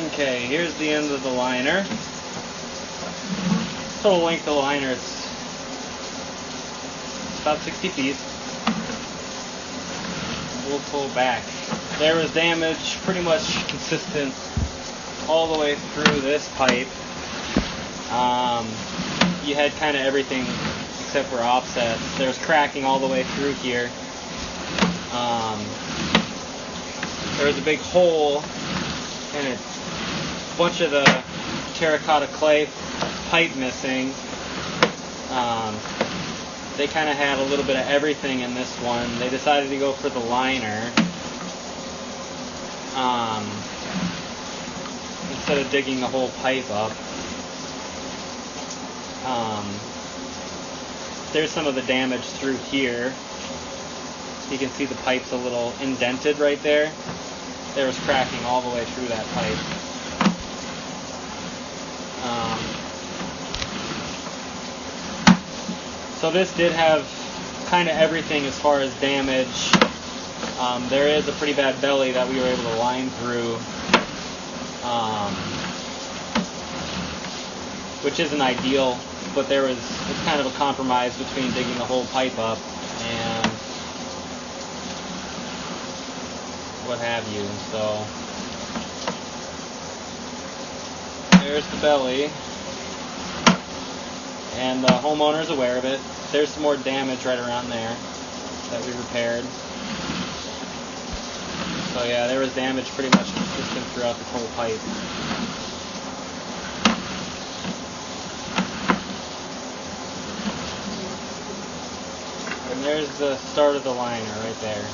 Okay, here's the end of the liner. Total length of the liner is about 60 feet. We'll pull back. There was damage pretty much consistent all the way through this pipe. You had kind of everything except for offsets. There's cracking all the way through here. There was a big hole and a bunch of the terracotta clay pipe missing. They kind of had a little bit of everything in this one. They decided to go for the liner instead of digging the whole pipe up. There's some of the damage through here. You can see the pipe's a little indented right there. There was cracking all the way through that pipe. So this did have kind of everything as far as damage. There is a pretty bad belly that we were able to line through, which isn't ideal, but it's kind of a compromise between digging the whole pipe up and what have you. So there's the belly, and the homeowner's aware of it. There's some more damage right around there that we repaired. So yeah, there was damage pretty much consistent throughout the whole pipe. And there's the start of the liner right there.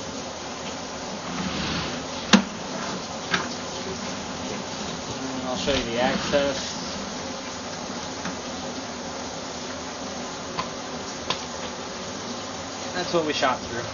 And I'll show you the access. That's what we shot through.